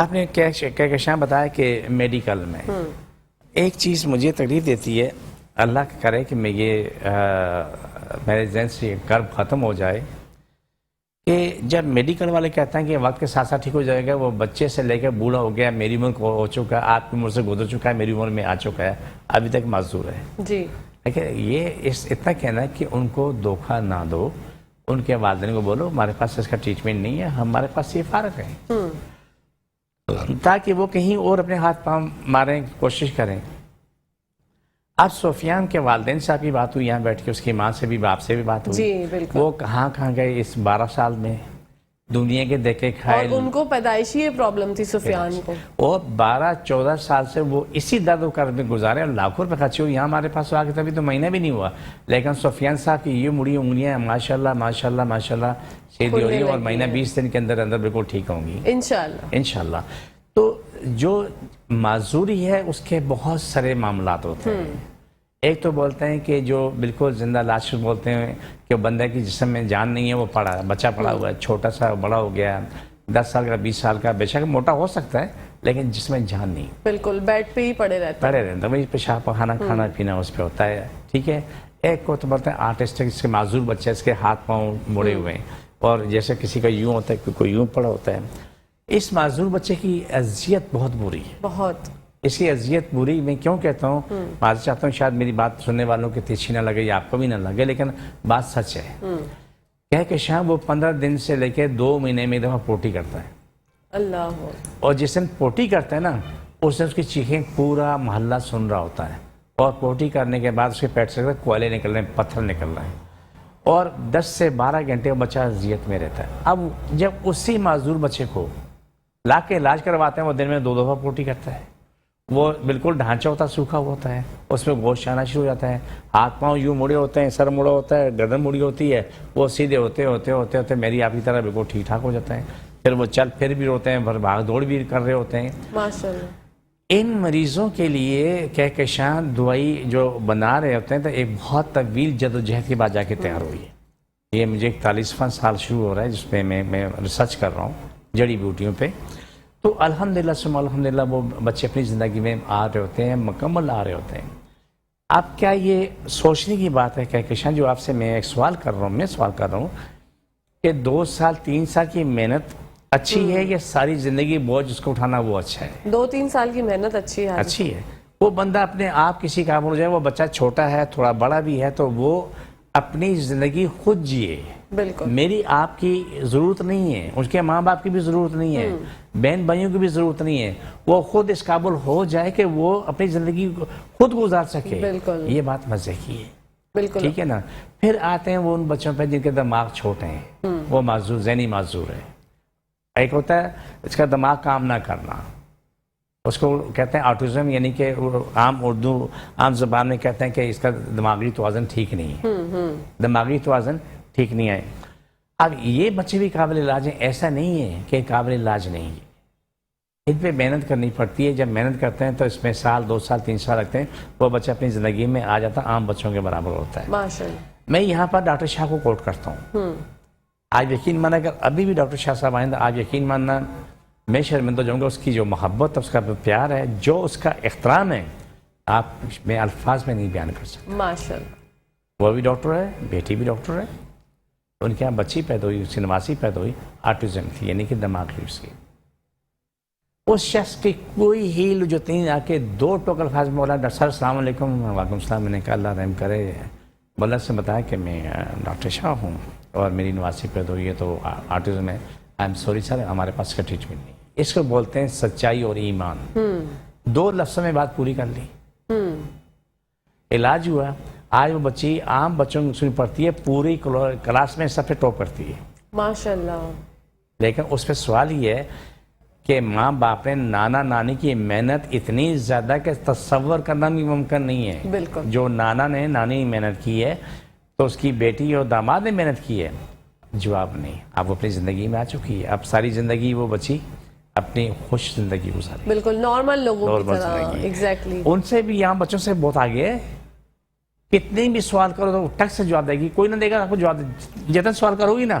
آپ نے کہکشاں بتایا کہ میڈیکل میں ایک چیز مجھے تکلیف دیتی ہے، اللہ کرے کہ میں یہ میرے ذہن سے یہ کرب ختم ہو جائے کہ جب میڈیکل والے کہتے ہیں کہ وقت کے ساتھ ساتھ ٹھیک ہو جائے گا، وہ بچے سے لے کے بوڑھا ہو گیا، میری عمر ہو چکا ہے، آپ کی عمر سے گزر چکا ہے، میری عمر میں آ چکا ہے، ابھی تک معذور ہے. جی لیکن یہ اتنا کہنا ہے کہ ان کو دھوکہ نہ دو، ان کے والدین کو بولو ہمارے پاس اس کا ٹریٹمنٹ نہیں ہے، ہمارے پاس یہ فارغ ہے، تاکہ وہ کہیں اور اپنے ہاتھ پاؤں ماریں کوشش کریں. اب سفیان کے والدین سے بھی بات ہوئی، یہاں بیٹھ کے اس کی ماں سے بھی، باپ سے بھی بات ہوئی. جی بالکل. وہ کہاں گئے اس 12 سال میں، دنیا کے دیکھے کھائے. اور ان کو پیدائشی یہ پرابلم تھی سفیان کو، اور 12-14 سال سے وہ اسی درد و کرب میں گزارے اور لاکھوں روپے خرچے ہوئے. یہاں ہمارے پاس آ کے تبھی تو مہینہ بھی نہیں ہوا، لیکن سفیان صاحب کی یہ مڑی انگلیاں ماشاءاللہ ماشاءاللہ ماشاءاللہ سیدھی ہو رہی ہے اور مہینہ 20 دن کے اندر اندر بالکل ٹھیک ہوں گی انشاءاللہ. تو جو معذوری ہے اس کے بہت سارے معاملات ہوتے ہیں. ایک تو بولتے ہیں کہ جو بالکل زندہ لاش بولتے ہیں کہ بندے کی جسم میں جان نہیں ہے، وہ پڑا ہے، بچہ پڑا ہوا ہے، چھوٹا سا بڑا ہو گیا، 10 سال کا 20 سال کا، بے شک موٹا ہو سکتا ہے لیکن جس میں جان نہیں، بالکل بیڈ پہ ہی پڑے رہتے وہی پیشاب پخانا کھانا پینا اس پہ ہوتا ہے. ٹھیک ہے. ایک کو تو بولتے ہیں آرٹسٹ، اس کے معذور بچے، اس کے ہاتھ پاؤں مڑے ہوئے ہیں اور جیسے کسی کا یوں ہوتا ہے کوئی یوں پڑا ہوتا ہے. اس معذور بچے کی اذیت بہت بری ہے، بہت. اس کی اذیت بری میں کیوں کہتا ہوں، معذرت چاہتا ہوں شاید میری بات سننے والوں کی تیزی نہ لگے یا آپ کو بھی نہ لگے، لیکن بات سچ ہے. کہکشاں وہ 15 دن سے لے کے 2 مہینے میں ایک دفعہ پوٹی کرتا ہے. اللہ. اور جس دن پوٹی کرتا ہے نا اس دن اس کی چیخیں پورا محلہ سن رہا ہوتا ہے، اور پوٹی کرنے کے بعد اس کے پیٹ سے کوئلے نکل رہے ہیں، پتھر نکل رہے ہیں، اور 10 سے 12 گھنٹے وہ بچہ اذیت میں رہتا ہے. اب جب اسی معذور بچے کو لا کے علاج کرواتے ہیں، وہ دن میں 2 دفعہ پوٹی کرتا ہے. وہ بالکل ڈھانچہ ہوتا ہے، سوکھا ہوتا ہے، اس میں گوشت آنا شروع ہو جاتا ہے، ہاتھ پاؤں یوں مڑے ہوتے ہیں، سر مڑا ہوتا ہے، گردن مڑی ہوتی ہے، وہ سیدھے ہوتے ہوتے ہوتے ہوتے میری آپ کی طرح بالکل ٹھیک ٹھاک ہو جاتا ہے. پھر وہ چل پھر بھی ہوتے ہیں، بھاگ دوڑ بھی کر رہے ہوتے ہیں. ماشاءاللہ. ان مریضوں کے لیے کہکشاں دوائی جو بنا رہے ہوتے ہیں تو ایک بہت طویل جدوجہد کے بعد جا کے تیار ہوئی ہے. یہ مجھے 41واں سال شروع ہو رہا ہے جس پہ میں ریسرچ کر رہا ہوں جڑی بوٹیوں پہ. تو الحمدللہ ثم الحمدللہ وہ بچے اپنی زندگی میں آ رہے ہوتے ہیں، مکمل آ رہے ہوتے ہیں. اب کیا یہ سوچنے کی بات ہے کہکشاں جو آپ سے میں ایک سوال کر رہا ہوں کہ 2 سال 3 سال کی محنت اچھی ہے یا ساری زندگی بوجھ اس کو اٹھانا وہ اچھا ہے؟ 2-3 سال کی محنت اچھی ہے. وہ بندہ اپنے آپ کسی کام ہو جائے، وہ بچہ چھوٹا ہے تھوڑا بڑا بھی ہے تو وہ اپنی زندگی خود جیے. بالکل. میری آپ کی ضرورت نہیں ہے، اس کے ماں باپ کی بھی ضرورت نہیں ہے، بہن بھائیوں کی بھی ضرورت نہیں ہے. وہ خود اس قابل ہو جائے کہ وہ اپنی زندگی خود گزار سکے. بالکل. یہ بات مزے کی ہے. بالکل. ٹھیک ہے نا. پھر آتے ہیں وہ ان بچوں پہ جن کے دماغ چھوٹے ہیں، وہ معذور، ذہنی معذور ہے. ایک ہوتا ہے اس کا دماغ کام نہ کرنا، اس کو کہتے ہیں آٹزم، یعنی کہ عام اردو عام زبان میں کہتے ہیں کہ اس کا دماغی توازن ٹھیک نہیں ہے، دماغی توازن ٹھیک نہیں ہے. اب یہ بچے بھی قابل علاج ہیں، ایسا نہیں ہے کہ قابل علاج نہیں ہے. ان پہ محنت کرنی پڑتی ہے. جب محنت کرتے ہیں تو اس میں 1 2 سال 3 سال لگتے ہیں، وہ بچہ اپنی زندگی میں آ جاتا ہے، عام بچوں کے برابر ہوتا ہے. ماشاءاللہ. میں یہاں پر ڈاکٹر شاہ کو کوٹ کرتا ہوں. آج یقین مانا اگر ابھی بھی ڈاکٹر شاہ صاحب آئیں، آج یقین ماننا میں شرمندہ ہو جاؤں گا. اس کی جو محبت، اس کا پیار ہے، جو اس کا احترام ہے، آپ میں الفاظ میں نہیں بیان کر سکتا. ماشاءاللہ. وہ بھی ڈاکٹر ہے، بیٹی بھی ڈاکٹر ہے. ان کے یہاں بچی پیدا ہوئی، اس کی نواسی پیدا ہوئی، آٹزم تھی، یعنی کہ دماغی اس کی. اس شخص کی کوئی ہیل جو تین آ کے 2 ٹوک الفاظ میں بولا، ڈاکٹر صاحب السلام علیکم. وعلیکم السلام. میں نے کہا اللہ رحم کرے. بولا سے بتایا کہ میں ڈاکٹر شاہ ہوں اور میری نواسی پیدا ہوئی ہے تو آٹزم ہے. آئی ایم سوری سر، ہمارے پاس اس کا ٹریٹمنٹ نہیں. اس کو بولتے ہیں سچائی اور ایمان. 2 لفظوں میں بات پوری کر لی. علاج ہوا. آج وہ بچی عام بچوں کی پڑھتی ہے، پوری کلاس میں سب سے ٹاپ کرتی ہے. ماشاءاللہ. لیکن اس پہ سوال یہ ہے کہ ماں باپ نے نانا نانی کی محنت اتنی زیادہ کہ تصور کرنا بھی ممکن نہیں ہے. بالکل. جو نانا نے نانی محنت کی ہے تو اس کی بیٹی اور داماد نے محنت کی ہے. جواب نہیں. اب وہ اپنی زندگی میں آ چکی ہے. اب ساری زندگی وہ بچی اپنی خوش زندگی گزاری. بالکل نارمل لوگوں کی طرح. ایگزیکٹلی. ان سے بھی یہاں بچوں سے بہت آگے ہے. کتنے بھی سوال کرو تو ٹک سے جواب دے گی. کوئی نہ دے گا آپ کو جواب. جتنا سوال کرو گی نا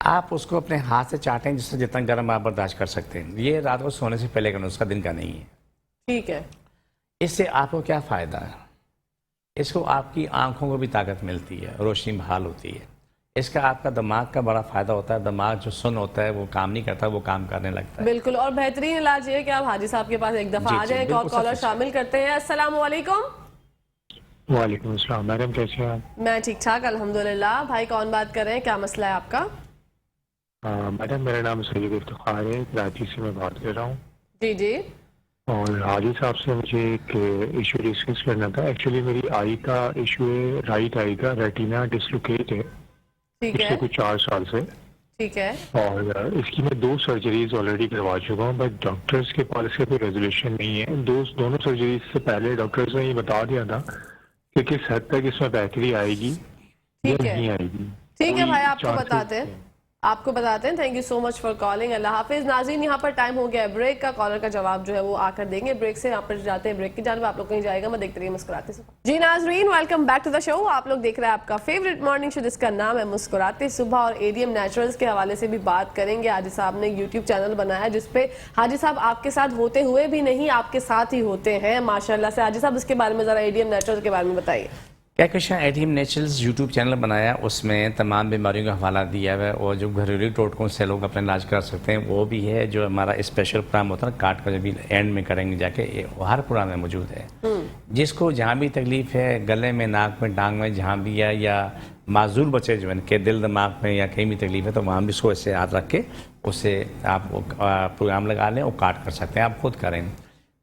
آپ اس کو اپنے ہاتھ سے چاٹیں جس سے جتنا گرم آپ برداشت کر سکتے ہیں. یہ رات کو سونے سے پہلے کا نسخہ دن کا نہیں ہے. ٹھیک ہے. اس سے آپ کو کیا فائدہ ہے؟ اس کو آپ کی آنکھوں کو بھی طاقت ملتی ہے, روشنی بحال ہوتی ہے. اس کا آپ کا دماغ کا بڑا فائدہ ہوتا ہے. دماغ جو سن ہوتا ہے وہ کام نہیں کرتا, وہ کام کرنے لگتا ہے. بالکل. اور بہترین علاج یہ ہے کہ آپ حاجی صاحب کے پاس ایک دفعہ آ جائیں. ایک اور کالر شامل کرتے ہیں. السلام علیکم. وعلیکم السلام. میڈم کیسے ہیں آپ؟ میں ٹھیک ٹھاک الحمدللہ. بھائی کون بات کر رہے ہیں, کیا مسئلہ ہے آپ کا؟ میڈم میرا نام سید افتخار ہے, کراچی سے میں بات کر رہا ہوں. جی جی. اور حاجی صاحب سے مجھے ایک ایشو ڈسکس کرنا تھا. ایکچولی میری آئی کا ایشو ہے, رائٹ آئی کا ریٹینا ڈسلوکیٹ ہے ٹھیک ہے. پچھلے کچھ 4 سال سے. ٹھیک ہے. اور اس کی میں 2 سرجریز آلریڈی کروا چکا ہوں, بٹ ڈاکٹرز کے پاس سے کوئی ریزولیوشن نہیں ہے. دونوں سرجریز سے پہلے ڈاکٹرز نے یہ بتا دیا تھا کہ کس حد تک اس میں بہتری آئے گی یا نہیں آئے گی. ٹھیک ہے بھائی, آپ کو بتاتے ہیں. Thank you so much for calling. اللہ حافظ. ناظرین یہاں پر ٹائم ہو گیا ہے بریک کا. کالر کا جواب جو ہے وہ آ کر دیں گے. بریک سے یہاں پر جاتے ہیں, بریک کی جانب. آپ لوگ کہیں جائے گا, میں دیکھتے رہیے مسکراتے صبح. جی ناظرین, ویلکم بیک ٹو دا شو. آپ لوگ دیکھ رہے ہیں آپ کا فیوریٹ مارننگ شو جس کا نام ہے مسکراتے صبح. اور ADM نیچرلز کے حوالے سے بھی بات کریں گے. حاجی صاحب نے یوٹیوب چینل بنایا جس پہ حاجی صاحب آپ کے ساتھ ہوتے ہوئے بھی نہیں, آپ کے ساتھ ہی ہوتے ہیں ماشاءاللہ سے. حاجی صاحب اس کے بارے میں ذرا ADM نیچرلز کے بارے میں بتائیے. کیا کشاں ADM نیچرلز یوٹیوب چینل بنایا, اس میں تمام بیماریوں کا حوالہ دیا ہے, اور جو گھریلو ٹوٹکوں سے لوگ اپنا علاج کر سکتے ہیں وہ بھی ہے. جو ہمارا اسپیشل پروگرام ہوتا ہے کارڈ کا, جو بھی اینڈ میں کریں گے جا کے, وہ ہر پروگرام میں موجود ہے. جس کو جہاں بھی تکلیف ہے, گلے میں, ناک میں, ٹانگ میں, جہاں بھی ہے, یا معذور بچے جو ہیں کہ دل دماغ میں یا کہیں بھی تکلیف ہے, تو وہاں بھی اس کو ایسے ہاتھ رکھ کے اسے آپ پروگرام لگا لیں اور کاٹ کر سکتے ہیں. آپ خود کریں.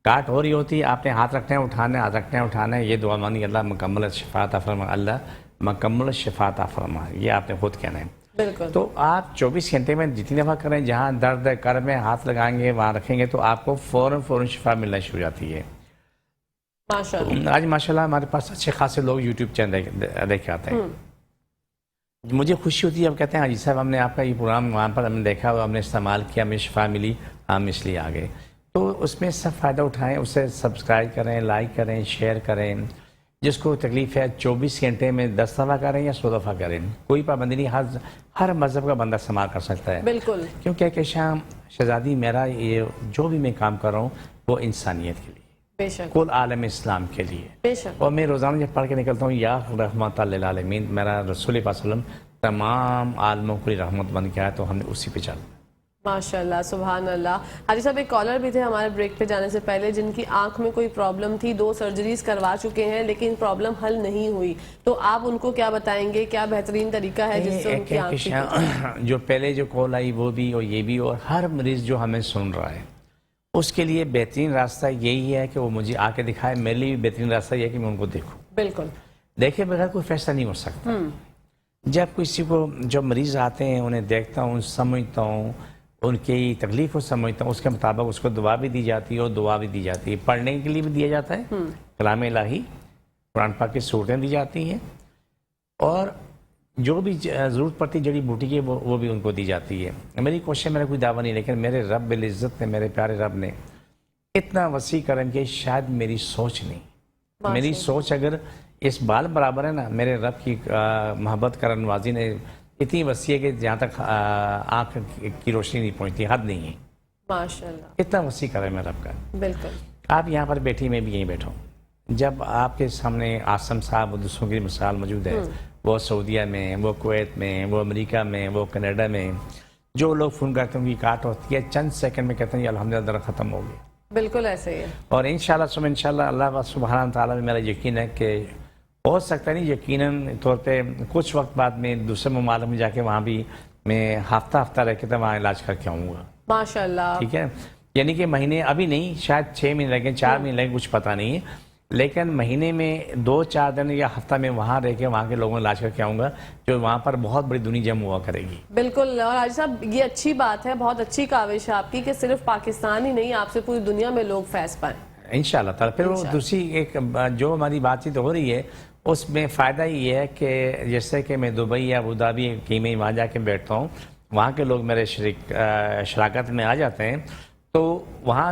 کاٹ ہو رہی ہوتی ہے, آپ نے ہاتھ رکھنا ہے, اٹھانا ہے, ہاتھ رکھنا ہے, اٹھانا ہے. یہ دعا مانی, اللہ مکمل شفا عطا فرما, اللہ مکمل شفا عطا فرما. یہ آپ نے خود کہنا ہے. بالکل. تو آپ 24 گھنٹے میں جتنی دفعہ کریں, جہاں درد ہے کر میں ہاتھ لگائیں گے, وہاں رکھیں گے, تو آپ کو فوراً شفا ملنا شروع ہو جاتی ہے. ماشاءاللہ. آج ماشاءاللہ ہمارے پاس اچھے خاصے لوگ یوٹیوب چینل دیکھ آتے ہیں. مجھے خوشی ہوتی ہے, اب کہتے ہیں حاجی صاحب ہم نے آپ کا یہ پروگرام وہاں پر ہم نے دیکھا, ہم نے استعمال کیا, ہمیں شفا ملی, ہم اس لیے آ گئے. تو اس میں سب فائدہ اٹھائیں, اسے سبسکرائب کریں, لائک کریں, شیئر کریں. جس کو تکلیف ہے 24 گھنٹے میں 10 دفعہ کریں یا 100 دفعہ کریں, کوئی پابندی نہیں. ہر مذہب کا بندہ استعمال کر سکتا ہے. بالکل. کیونکہ کہ شام شہزادی, میرا یہ جو بھی میں کام کر رہا ہوں وہ انسانیت کے لیے, بے شک, کل عالم اسلام کے لیے. بے شک. اور میں روزانہ جب پڑھ کے نکلتا ہوں, یا رحمت للعالمین, میرا رسول پاک صلی اللہ علیہ وسلم تمام عالموں کو رحمت بن کے آیا, تو ہم نے اسی پہ چلنا. ماشاءاللہ, سبحان اللہ. حاجی صاحب ایک کالر بھی تھے ہمارے بریک پہ جانے سے پہلے, جن کی آنکھ میں کوئی پرابلم تھی, 2 سرجریز کروا چکے ہیں لیکن پرابلم حل نہیں ہوئی. تو آپ ان کو کیا بتائیں گے, کیا بہترین طریقہ ہے جس سے ان کی آنکھ جو پہلے جو کال آئی وہ بھی اور یہ بھی, اور ہر مریض جو ہمیں سن رہا ہے, اس کے لیے بہترین راستہ یہی ہے کہ وہ مجھے آ کے دکھائے. میرے لیے بھی بہترین راستہ یہ ہے کہ میں ان کو دیکھوں. بالکل. دیکھے بغیر کوئی فیصلہ نہیں ہو سکتا. جب کسی کو, جب مریض آتے ہیں, انہیں دیکھتا ہوں, سمجھتا ہوں, ان کی تکلیف کو سمجھتا ہوں, اس کے مطابق اس کو دعا بھی دی جاتی ہے, اور دعا بھی دی جاتی ہے, پڑھنے کے لیے بھی دیا جاتا ہے, کلام الہی قرآن پاک کی صورتیں دی جاتی ہیں, اور جو بھی ضرورت پڑتی جڑی بوٹی کی وہ بھی ان کو دی جاتی ہے. میری کوشش, میرا کوئی دعویٰ نہیں, لیکن میرے رب العزت نے, میرے پیارے رب نے اتنا وسیع کرم کہ شاید میری سوچ نہیں. میری سوچ اگر اس بال برابر ہے نا, میرے رب کی محبت کا نوازی نے اتنی وسیع ہے کہ جہاں تک آنکھ کی روشنی نہیں پہنچتی, حد نہیں ہے. ماشاءاللہ. اتنا وسیع کرم ہے رب کا. بالکل. آپ یہاں پر بیٹھی, میں بھی یہیں بیٹھا ہوں. جب آپ کے سامنے آسم صاحب اور دوسروں کی مثال موجود ہے, وہ سعودیہ میں, وہ کویت میں, وہ امریکہ میں, وہ کینیڈا میں, جو لوگ فون کرتے ہیں ان کی کاٹ ہوتی ہے, چند سیکنڈ میں کہتے ہیں یہ الحمدللہ درد ختم ہو گئی. بالکل ایسے ہی ہے. اور انشاءاللہ اللہ سبحانہ تعالیٰ میں میرا یقین ہے کہ ہو سکتا نہیں, یقیناً طور پہ کچھ وقت بعد میں دوسرے ممالک میں جا کے وہاں بھی میں ہفتہ رہ کے وہاں علاج کر کے آؤں گا. ماشاءاللہ. ٹھیک ہے, یعنی کہ مہینے, ابھی نہیں, شاید 6 مہینے لگیں, 4 مہینے لگیں, کچھ پتہ نہیں ہے, لیکن مہینے میں 2-4 دن یا ہفتہ میں وہاں رہ کے وہاں کے لوگوں علاج کر کے آؤں گا, جو وہاں پر بہت بڑی دنیا جمع ہوا کرے گی. بالکل. اور حاجی صاحب یہ اچھی بات ہے, بہت اچھی کاوش ہے آپ کی کہ صرف پاکستان ہی نہیں, آپ سے پوری دنیا میں لوگ فیض پائیں انشاءاللہ تعالیٰ. پھر وہ دوسری ایک جو ہماری بات چیت ہو رہی ہے, اس میں فائدہ یہ ہے کہ جیسے کہ میں دبئی یا ابوظہبی کی میں وہاں جا کے بیٹھتا ہوں, وہاں کے لوگ میرے شراکت میں آ جاتے ہیں, تو وہاں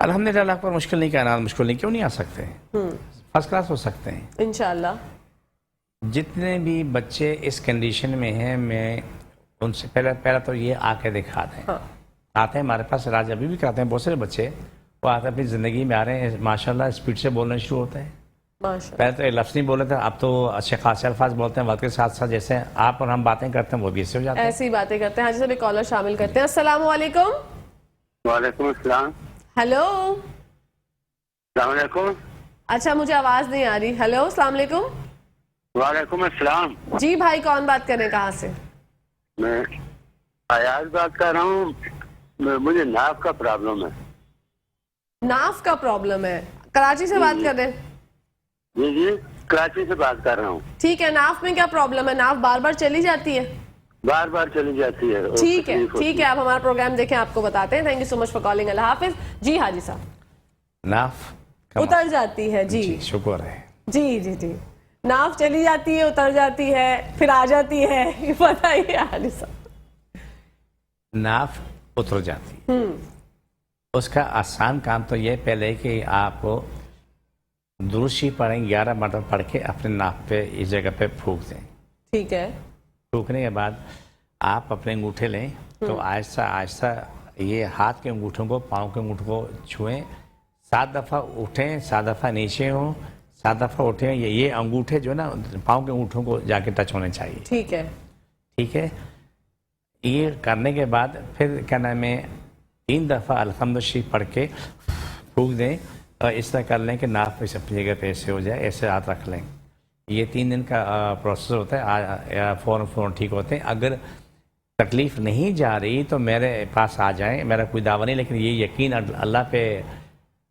الحمدللہ اللہ پر مشکل نہیں کائنات مشکل نہیں، کیوں نہیں آ سکتے؟ فرسٹ کلاس ہو سکتے ہیں انشاءاللہ. جتنے بھی بچے اس کنڈیشن میں ہیں، میں ان سے پہلا تو یہ آ کے دکھا دیں. آتے ہیں ہمارے پاس، علاج ابھی بھی کراتے ہیں. بہت سارے بچے وہ آتے ہیں اپنی زندگی میں آ رہے ہیں، ماشاءاللہ اسپیڈ سے بولنا شروع ہوتے ہیں. پہلے تو ایک لفظ نہیں بولے تھے، اب تو اچھے خاصے الفاظ بولتے ہیں. وقت کے ساتھ ساتھ جیسے آپ اور ہم باتیں کرتے ہیں وہ بھی ایسے ہو جاتے ہیں، ایسی باتیں کرتے ہیں. حاجی صاحب ایک کالر شامل کرتے ہیں. السلام علیکم. وعلیکم السلام. ہیلو. السلام علیکم. اچھا مجھے آواز نہیں آ رہی. ہیلو السلام علیکم. وعلیکم السلام. جی بھائی کون بات کر رہے ہیں، کہاں سے؟ میں ایاز بات کر رہا ہوں. مجھے ناف کا پرابلم ہے. ناف کا پرابلم ہے، کراچی سے بات کر رہے ہیں؟ جی جی کراچی سے بات کر رہا ہوں. ٹھیک ہے، ناف میں کیا پرابلم ہے؟ ناف بار بار چلی جاتی ہے؟ بار بار چلی جاتی ہے. ٹھیک ہے ٹھیک ہے، آپ ہمارا پروگرام دیکھیں، آپ کو بتاتے ہیں. Thank you so much for calling. اللہ حافظ. جی حاجی صاحب ناف اتر جاتی ہے. جی شکر ہے. جی جی جی ناف چلی جاتی ہے، اتر جاتی ہے، پھر آ جاتی ہے، بتائیے حاجی صاحب. ناف اتر جاتی، اس کا آسان کام تو یہ پہلے کہ آپ درود شریف پڑھیں 11 مرتبہ پڑھ کے اپنے ناف پہ اس جگہ پہ پھونک دیں. ٹھیک ہے. پھونکنے کے بعد آپ اپنے انگوٹھے لیں تو آہستہ آہستہ یہ ہاتھ کے انگوٹھوں کو پاؤں کے انگوٹھوں کو چھوئیں. 7 دفعہ اٹھیں، 7 دفعہ نیچے ہوں، 7 دفعہ اٹھیں. یہ انگوٹھے جو ہے نا پاؤں کے انگوٹھوں کو جا کے ٹچ ہونے چاہیے. ٹھیک ہے ٹھیک ہے. یہ کرنے کے بعد پھر کیا نام ہے 3 دفعہ الحمد شریف پڑھ کے پھونک دیں. اور اس طرح کر لیں کہ ناف اس اپنی جگہ پہ ایسے ہو جائے، ایسے ہاتھ رکھ لیں. یہ 3 دن کا پروسیس ہوتا ہے، فوراً ٹھیک ہوتے ہیں. اگر تکلیف نہیں جا رہی تو میرے پاس آ جائیں. میرا کوئی دعویٰ نہیں، لیکن یہ یقین اللہ پہ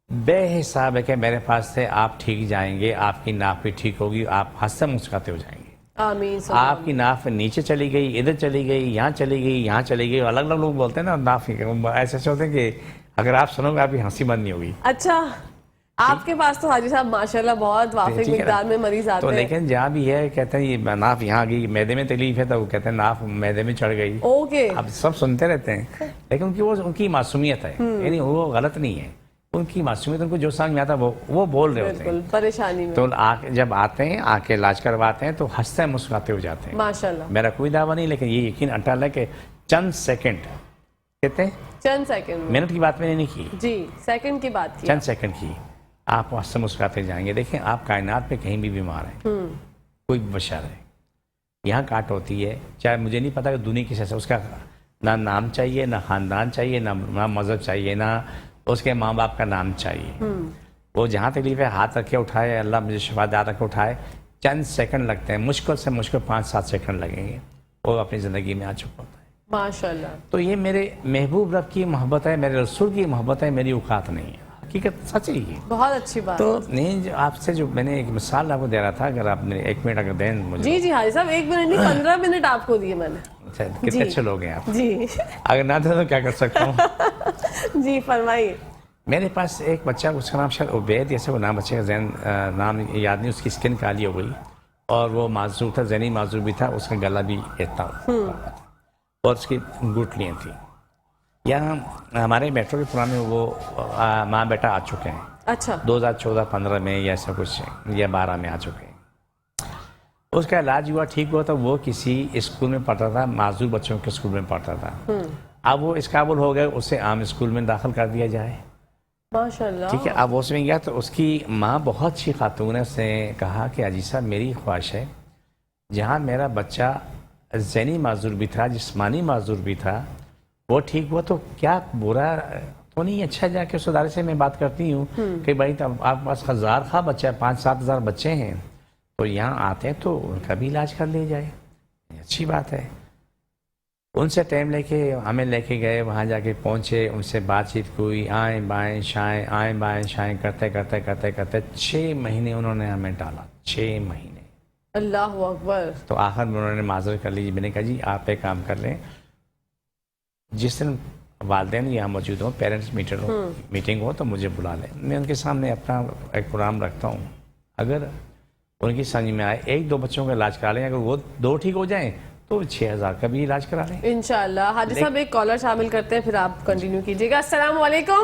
بے حساب ہے کہ میرے پاس سے آپ ٹھیک جائیں گے. آپ کی ناف بھی ٹھیک ہوگی، آپ ہنستے مسکراتے ہو جائیں گے. آمین. آپ کی ناف نیچے چلی گئی، ادھر چلی گئی، یہاں چلی گئی، یہاں چلی گئی. الگ الگ لوگ بولتے ہیں نا ناف ایسے ہوتے ہیں کہ اگر آپ سنو گے آپ کی ہنسی بند نہیں ہوگی. اچھا آپ کے پاس تو حاجی صاحب ماشاءاللہ بہت وافر مقدار میں مریض آتے تو ہیں. لیکن جہاں بھی ہے کہتے ہیں یہ ناف یہاں گئی، معدے میں تکلیف ہے تو وہ کہتے ہیں ناف معدے میں چڑھ گئی. اوکے. اب سب سنتے رہتے ہیں، لیکن ان کی معصومیت ہے، یعنی وہ غلط نہیں ہے. ان کی معصومیت، ان کو جو سمجھ میں آتا ہے وہ بول رہے ہوتے ہیں. پریشانی میں تو جب آتے ہیں آ کے علاج کرواتے ہیں تو ہنستے مسکراتے ہو جاتے ہیں. ماشاءاللہ. میرا کوئی دعویٰ نہیں، لیکن یہ یقین اٹل ہے کہ چند سیکنڈ کہتے ہیں، چند سیکنڈ، منٹ کی بات میں نے نہیں کی، جی سیکنڈ کی بات کی، چند سیکنڈ کی. آپ ہنستے مسکراتے جائیں گے. دیکھیں آپ کائنات پہ کہیں بھی بیمار ہیں، کوئی بشر ہے، یہاں کاٹ ہوتی ہے. چاہے مجھے نہیں پتا کہ دنیا کس سے، اس کا نہ نام چاہیے، نہ خاندان چاہیے، نہ مذہب چاہیے، نہ اس کے ماں باپ کا نام چاہیے. وہ جہاں تکلیف ہے ہاتھ رکھے اٹھائے، اللہ مجھے شفا دے رکھے اٹھائے. چند سیکنڈ لگتے ہیں، مشکل سے مشکل 5-7 سیکنڈ لگیں گے. وہ اپنی زندگی میں آ چکا ہوتا ہے. ماشاءاللہ. تو یہ میرے محبوب رب کی محبت ہے، میرے رسول کی محبت ہے، میری اوقات نہیں ہے. حقیقت سچ ہے یہ. بہت اچھی بات. تو نہیں آپ سے جو میں نے ایک مثال آپ کو دے رہا تھا، اگر آپ نے 1 منٹ اگر دیں مجھے. جی حاجی صاحب 1 منٹ نہیں 15 منٹ آپ کو دیے میں نے. اچھا کتنے اچھے لوگ ہیں آپ. جی اگر نہ دیں تو کیا کر سکتا ہوں. جی فرمائیے. میرے پاس ایک بچہ، اس کا نام شاید عبید جیسے وہ نام، بچے کا ذہن نام یاد نہیں. اس کی اسکن کالی ہو گئی اور وہ معذور تھا، ذہنی معذور بھی تھا. اس کا گلا بھی اتنا اور اس کی گٹلیاں تھیں. یہاں ہمارے میٹرو کے پرانے وہ ماں بیٹا آ چکے ہیں. اچھا 2014-15 میں یا ایسا کچھ یا 12 میں آ چکے ہیں. اس کا علاج ہوا، ٹھیک ہوا تو وہ کسی اسکول میں پڑھتا تھا، معذور بچوں کے اسکول میں پڑھتا تھا. اب وہ اس قابل ہو گئے، اسے عام اسکول میں داخل کر دیا جائے. ماشاءاللہ. ٹھیک ہے. اب اس میں گیا تو اس کی ماں بہت اچھی خاتون ہے. اس نے کہا کہ حاجی صاحب میری خواہش ہے جہاں میرا بچہ ذہنی معذور بھی تھا، جسمانی معذور بھی تھا، وہ ٹھیک ہوا تو کیا برا تو نہیں، اچھا جا کے اس ادارے سے میں بات کرتی ہوں کہ بھائی آپ کے پاس 1000 خواہ بچہ ہے، 5-7 ہزار بچے ہیں، تو یہاں آتے ہیں تو ان کا بھی علاج کر لیا جائے. اچھی بات ہے. ان سے ٹائم لے کے ہمیں لے کے گئے، وہاں جا کے پہنچے، ان سے بات چیت ہوئی، آئیں بائیں شائیں کرتے 6 مہینے انہوں نے ہمیں ڈالا. 6 مہینے. اللہ اکبر. تو آخر میں انہوں نے معذرت کر لی. میں نے کہا جی آپ ایک کام کر لیں، جس دن والدین یہاں موجود ہوں، پیرنٹس میٹنگ ہو تو مجھے بلا لیں. میں ان کے سامنے اپنا ایک پروگرام رکھتا ہوں. اگر ان کی سمجھ میں آئے 1-2 بچوں کا علاج کرا لیں، اگر وہ 2 ٹھیک ہو جائیں تو 6000 کا بھی علاج کرا لیں انشاءاللہ. حاجی صاحب ایک کالر شامل کرتے ہیں، پھر آپ کنٹینیو کیجیے گا. السلام علیکم.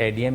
ADM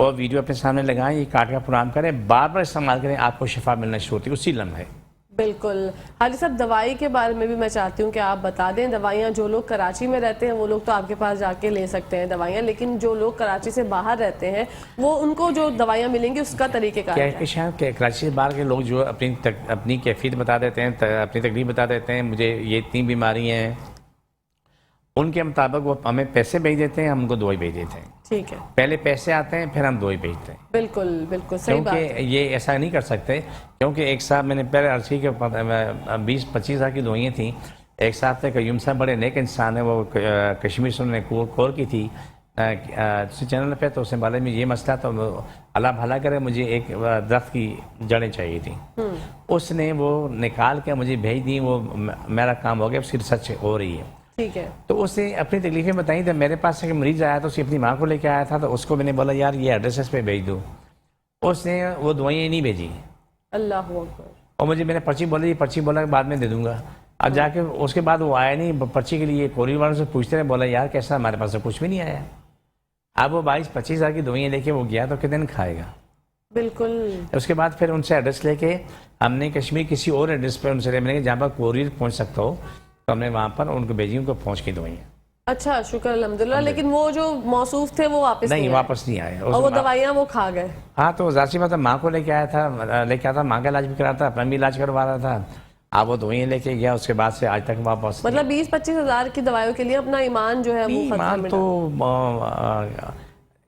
اور ویڈیو اپنے سامنے لگائیں, یہ کاٹ کا پروگرام کریں, بار بار استعمال کریں, آپ کو شفا ملنا شروع ہوتی ہے اسی لمحے. بالکل. حاجی صاحب دوائی کے بارے میں بھی میں چاہتی ہوں کہ آپ بتا دیں. دوائیاں جو لوگ کراچی میں رہتے ہیں وہ لوگ تو آپ کے پاس جا کے لے سکتے ہیں دوائیاں, لیکن جو لوگ کراچی سے باہر رہتے ہیں وہ ان کو جو دوائیاں ملیں گی اس کا طریقہ کار کیا ہے کہ کراچی سے باہر کے لوگ جو اپنی کیفیت بتا دیتے ہیں, اپنی تکلیف بتا دیتے ہیں, مجھے یہ اتنی بیماری ہیں, ان کے مطابق وہ ہمیں پیسے بھیج دیتے ہیں, ہم ان کو دوائی بھیج دیتے ہیں. ٹھیک ہے, پہلے پیسے آتے ہیں پھر ہم دوائی بھیجتے ہیں. بالکل بالکل صحیح بات ہے. کیونکہ یہ ایسا نہیں کر سکتے, کیونکہ ایک صاحب میں نے پہلے عرض کی کہ 20-25 ہزار کی دوائیاں تھیں. ایک صاحب تھے قیوم صاحب, بڑے نیک انسان ہیں, وہ کشمیر سے انہوں نے کور کی تھی چینل پہ, تو اس نے بارے میں یہ مسئلہ, تو اللہ بھلا کرے مجھے ایک درخت کی جڑیں چاہیے تھیں, اس نے وہ نکال کے مجھے بھیج دی. وہ میرا کام ہو گیا, اس کی ریسرچ ہو رہی ہے. ٹھیک ہے, تو اس نے اپنی تکلیفیں بتائیں. تو میرے پاس ایک مریض آیا تو اس اپنی ماں کو لے کے آیا تھا, تو اس کو میں نے بولا یار یہ ایڈریس پہ بھیج دو. اس نے وہ دوائیاں نہیں بھیجی. اللہ اکبر. اور مجھے میں نے پرچی بولا, یہ پرچی بولا بعد میں دے دوں گا. اب جا کے اس کے بعد وہ آیا نہیں پرچی کے لیے, کوریئر والوں سے پوچھتے رہے, بولا یار کیسا, ہمارے پاس تو کچھ بھی نہیں آیا. اب وہ 22-25 ہزار کی دوائیاں لے کے وہ گیا تو کتنے دن کھائے گا. بالکل. اس کے بعد پھر ان سے ایڈریس لے کے ہم نے کشمیر کسی اور ایڈریس پہ ان سے ملیں گے جہاں پر کوریئر پہنچ سکتا ہو, تو ہم نے وہاں پر ان کو بھیجی, ان کو پہنچ کے دوائیاں. اچھا شکر الحمدللہ. لیکن وہ جو موصوف تھے وہ واپس نہیں, واپس نہیں آئے, اور وہ دوائیاں وہ کھا گئے. ہاں, تو ظاہر سی بات ہے, ماں کو لے کے آیا تھا, ماں کا علاج بھی کرا تھا, اپنا بھی علاج کروا رہا تھا. اب وہ دوائیاں لے کے گیا, اس کے بعد سے آج تک واپس. مطلب 20-25 ہزار کی دوائیوں کے لیے اپنا ایمان جو ہے وہ ایمان تو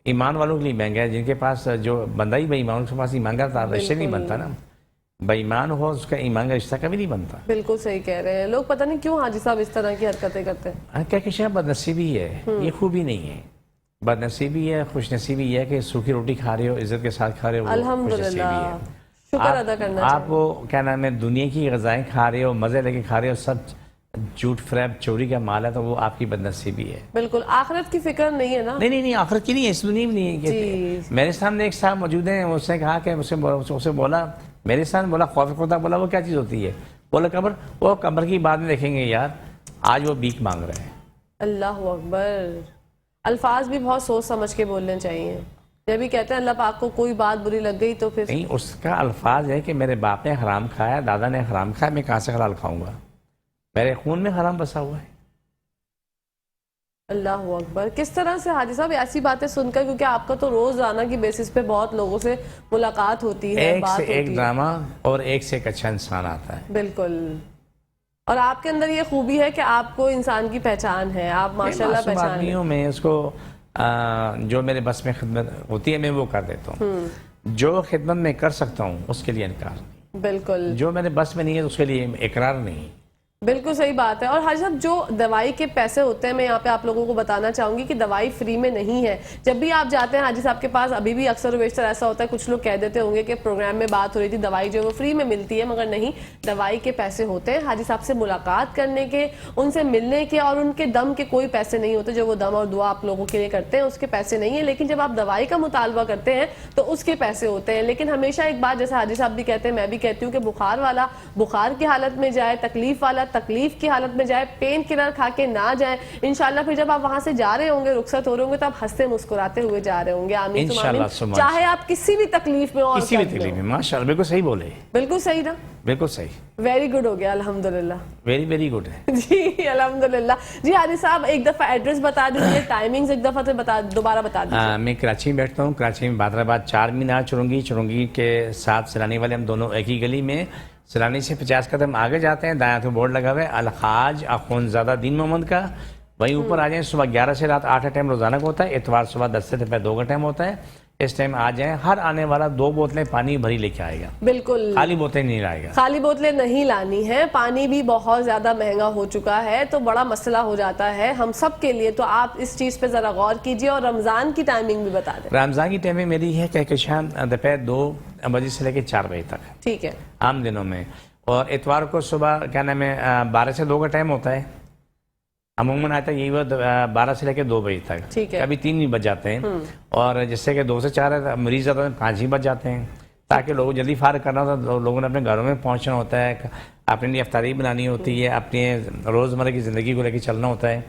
ایمان والوں کے لیے مہنگا ہے, جن کے پاس جو بندہ ہی بے ایمان, اس کے پاس ایمان کا رشتہ نہیں بنتا نا. بے ایمان ہو اس کا ایمان کا رشتہ کبھی نہیں بنتا. بالکل صحیح کہہ رہے ہیں. لوگ پتہ نہیں کیوں حاجی صاحب اس طرح کی حرکتیں کرتے ہیں. کیا کہ شاید بد نصیبی ہے, یہ خوبی نہیں ہے. بد نصیبی ہے, خوش نصیبی یہ ہے کہ سوکھی روٹی کھا رہے ہو, عزت کے ساتھ کھا رہے ہو, الحمدللہ شکر ادا کرنا چاہیے. آپ وہ کیا نام ہے, دنیا کی غذائیں کھا رہے ہو, مزے لے کے کھا رہے ہو, سب جھوٹ فریب چوری کا مال ہے, تو وہ آپ کی بد نصیبی ہے. بالکل. آخرت کی فکر نہیں ہے نا. نہیں, آخرت کی نہیں ہے, اس دنیا میں نہیں ہے. میرے سامنے ایک صاحب موجود ہیں, اس نے کہا کہ اسے بولا, میرے سامنے بولا خوف خدا, بولا وہ کیا چیز ہوتی ہے, بولا قبر. وہ قبر کی بعد میں دیکھیں گے یار, آج وہ بھیک مانگ رہے ہیں. اللہ اکبر. الفاظ بھی بہت سوچ سمجھ کے بولنے چاہیے. جب بھی کہتے ہیں اللہ پاک کو کوئی بات بری لگ گئی تو پھر نہیں, اس کا الفاظ ہے کہ میرے باپ نے حرام کھایا, دادا نے حرام کھایا, میں کہاں سے حلال کھاؤں گا, میرے خون میں حرام بسا ہوا ہے. اللہ اکبر. کس طرح سے حاجی صاحب ایسی باتیں سن کر, کیونکہ آپ کا تو روزانہ کی بیسس پہ بہت لوگوں سے ملاقات ہوتی ہے, ایک سے ایک ڈرامہ اور ایک سے ایک اچھا انسان آتا ہے. بالکل. اور آپ کے اندر یہ خوبی ہے کہ آپ کو انسان کی پہچان ہے, آپ ماشاءاللہ پہچان ہیں. میں اس کو جو میرے بس میں خدمت ہوتی ہے میں وہ کر دیتا ہوں. جو خدمت میں کر سکتا ہوں اس کے لیے انکار نہیں. بالکل. جو میرے بس میں نہیں ہے اس کے لیے اقرار نہیں. بالکل صحیح بات ہے. اور حاجی صاحب جو دوائی کے پیسے ہوتے ہیں, میں یہاں پہ آپ لوگوں کو بتانا چاہوں گی کہ دوائی فری میں نہیں ہے. جب بھی آپ جاتے ہیں حاجی صاحب کے پاس, ابھی بھی اکثر و بیشتر ایسا ہوتا ہے, کچھ لوگ کہہ دیتے ہوں گے کہ پروگرام میں بات ہو رہی تھی دوائی جو ہے وہ فری میں ملتی ہے, مگر نہیں, دوائی کے پیسے ہوتے ہیں. حاجی صاحب سے ملاقات کرنے کے, ان سے ملنے کے, اور ان کے دم کے کوئی پیسے نہیں ہوتے. جو وہ دم اور دعا آپ لوگوں کے لیے کرتے ہیں اس کے پیسے نہیں ہیں. لیکن جب آپ دوائی کا مطالبہ کرتے ہیں تو اس کے پیسے ہوتے ہیں. لیکن ہمیشہ ایک بات, جیسے حاجی صاحب بھی کہتے ہیں, میں بھی کہتی ہوں کہ بخار والا بخار کی حالت میں جائے, تکلیف والا تکلیف کی حالت میں جائے, پین کلر کھا کے نہ جائیں. انشاءاللہ پھر جب آپ وہاں سے جا رہے ہوں گے, رخصت ہو رہے ہوں گے, تو آپ ہنستے مسکراتے ہوئے جا رہے ہوں گے. آمین ثم آمین. چاہے آپ کسی بھی تکلیف میں اور کسی بھی تکلیف میں, ماشاءاللہ بالکل صحیح بولے. بالکل صحیح نا, بالکل صحیح. ویری گڈ ہو گیا الحمدللہ. ویری گڈ ہے جی الحمدللہ. جی حاجی صاحب ایک دفعہ ایڈریس بتا دیجیے, ٹائمنگز ایک دفعہ دوبارہ بتا دیجیے. میں کراچی میں بیٹھتا ہوں. کراچی میں بادر آباد 4 مینار چرنگی کے ساتھ سیلانی والے, ہم دونوں ایک ہی گلی میں. سیلانی سے 50 قدم آگے جاتے ہیں, دایاں تو بورڈ لگا ہوا ہے الحاج اخونزادہ دین محمد کا. وہیں اوپر آ جائیں. صبح 11 سے رات 8 کا ٹائم روزانہ کا ہوتا ہے. اتوار صبح 10 سے دوپہر 2 کا ٹائم ہوتا ہے. اس ٹائم آ جائیں. ہر آنے والا 2 بوتلیں پانی بھری لے کے آئے گا. بالکل, خالی بوتلیں نہیں لائے گا. خالی بوتلیں نہیں لانی ہیں. پانی بھی بہت زیادہ مہنگا ہو چکا ہے, تو بڑا مسئلہ ہو جاتا ہے ہم سب کے لیے. تو آپ اس چیز پہ ذرا غور کیجیے. اور رمضان کی ٹائمنگ بھی بتا دیں. رمضان کی ٹائمنگ میری ہے کہ شام دوپہر 2 بجے سے لے کے 4 بجے تک. ٹھیک ہے, عام دنوں میں. اور اتوار کو صبح کیا نام ہے 12 سے 2 کا ٹائم ہوتا ہے. عموماً آتا ہے یہی وہ 12 سے لے کے 2 بجے تک. کبھی 3 بھی بج جاتے ہیں. اور جس سے کہ 2 سے 4 ہے, مریض زیادہ 5 ہی بج جاتے ہیں, تاکہ لوگوں جلدی فارغ کرنا ہوتا ہے. لوگوں نے اپنے گھروں میں پہنچنا ہوتا ہے, اپنے لیے افطاری بنانی ہوتی ہے, اپنے روزمرہ کی زندگی کو لے کے چلنا ہوتا ہے.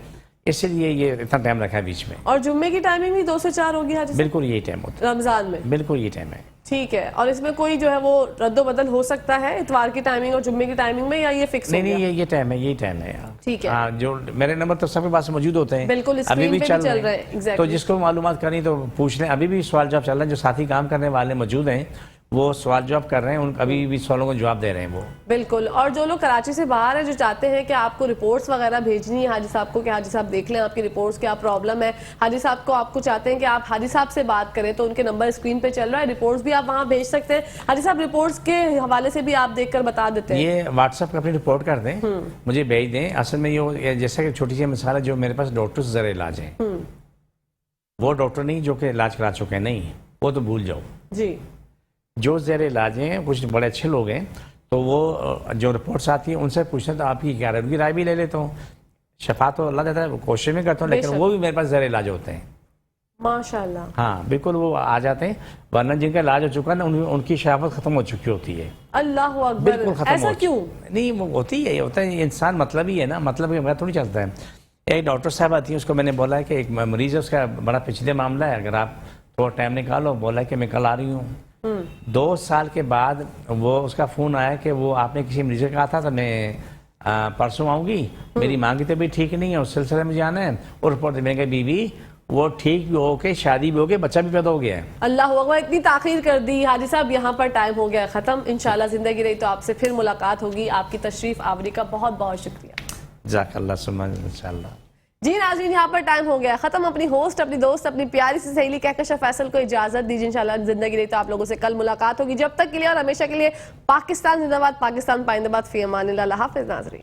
اس لیے یہ اتنا ٹائم رکھا ہے بیچ میں. اور جمعے کی ٹائمنگ بھی 2 سے 4 ہوگی حاجی صاحب بالکل یہی ٹائم ہوتا رمضان میں؟ ہے, بالکل یہ ٹائم ہے. ٹھیک ہے. اور اس میں کوئی جو ہے وہ رد و بدل ہو سکتا ہے اتوار کی ٹائمنگ اور جمعے کی ٹائمنگ میں, یا یہ فکس نہیں نہیں, یہ ٹائم ہے, یہی ٹائم ہے. ٹھیک ہے. ہاں, جو میرے نمبر تو سب کے پاس موجود ہوتے ہیں, بالکل ابھی بھی چل رہے ہیں. exactly. تو جس کو معلومات کرنی تو پوچھ لیں, ابھی بھی سوال جواب چل رہا ہے. جو ساتھی کام کرنے والے موجود ہیں وہ سوال جواب کر رہے ہیں, ان ابھی بھی سوالوں کو جواب دے رہے ہیں وہ. بالکل. اور جو لوگ کراچی سے باہر ہیں جو چاہتے ہیں کہ آپ کو رپورٹس وغیرہ بھیجنی ہے حاجی صاحب کو کہ حاجی صاحب دیکھ لیں آپ کی رپورٹس کیا پرابلم ہے, حاجی صاحب کو آپ کو چاہتے ہیں کہ آپ حاجی صاحب سے بات کریں, تو ان کے نمبر اسکرین پہ چل رہا ہے, رپورٹس بھی آپ وہاں بھیج سکتے ہیں. حاجی صاحب رپورٹس کے حوالے سے بھی آپ دیکھ کر بتا دیتے ہیں. یہ واٹس ایپ پہ اپنی رپورٹ کر دیں, مجھے بھیج دیں. اصل میں یہ جیسا کہ چھوٹی سی مثال ہے, جو میرے پاس ڈاکٹر سے زر علاج ہیں, وہ ڈاکٹر نہیں جو کہ علاج کرا چکے ہیں, نہیں, وہ تو بھول جاؤ. جی. جو زیر علاج ہیں کچھ بڑے اچھے لوگ ہیں, تو وہ جو رپورٹس آتی ہیں ان سے پوچھتے ہیں تو آپ کی کیا رائے, ان کی رائے بھی لے لیتا ہوں. شفا تو اللہ دیتا ہے, کوشش میں کرتا ہوں, لیکن وہ بھی میرے پاس زیر علاج ہوتے ہیں. ماشاءاللہ. ہاں بالکل, وہ آ جاتے ہیں. ورنہ جن کا علاج ہو چکا ہے ان کی شفاعت ختم ہو چکی ہوتی ہے. اللہ اکبر. بالکل ختم. ایسا کیوں؟ نہیں, وہ ہوتی ہے, ہوتا ہے, انسان مطلب ہی ہے نا, مطلب کے بغیر تھوڑی چلتا ہے. ایک ڈاکٹر صاحب آتی ہیں, اس کو میں نے بولا ہے کہ ایک مریض ہے, اس کا بڑا پیچیدہ معاملہ ہے, اگر آپ تھوڑا ٹائم نکالو. بولا کہ میں کل آ رہی ہوں. 2 سال کے بعد وہ اس کا فون آیا کہ وہ آپ نے کسی مریض سے کہا تھا میں پرسوں آؤں گی, میری ماں کی طبیعت ٹھیک نہیں ہے, اس سلسلے میں جانا ہے. اور رپورٹ میں نے کہا بیوی وہ ٹھیک بھی ہو کے شادی بھی ہو گیا, بچہ بھی پیدا ہو گیا ہے. اللہ اکبر. اتنی تاخیر کر دی حاجی صاحب, یہاں پر ٹائم ہو گیا ختم. انشاءاللہ زندگی رہی تو آپ سے پھر ملاقات ہوگی. آپ کی تشریف آوری کا بہت بہت شکریہ. جزاک اللہ سمجھ, انشاءاللہ. جی ناظرین, یہاں پر ٹائم ہو گیا ختم. اپنی ہوسٹ, اپنی دوست, اپنی پیاری سی سہیلی کہکشاں فیصل کو اجازت دیجیے. انشاءاللہ زندگی رہی تو آپ لوگوں سے کل ملاقات ہوگی. جب تک کے لیے اور ہمیشہ کے لیے پاکستان زندہ باد, پاکستان پائندہ باد, فی امان اللہ. اللہ حافظ ناظرین.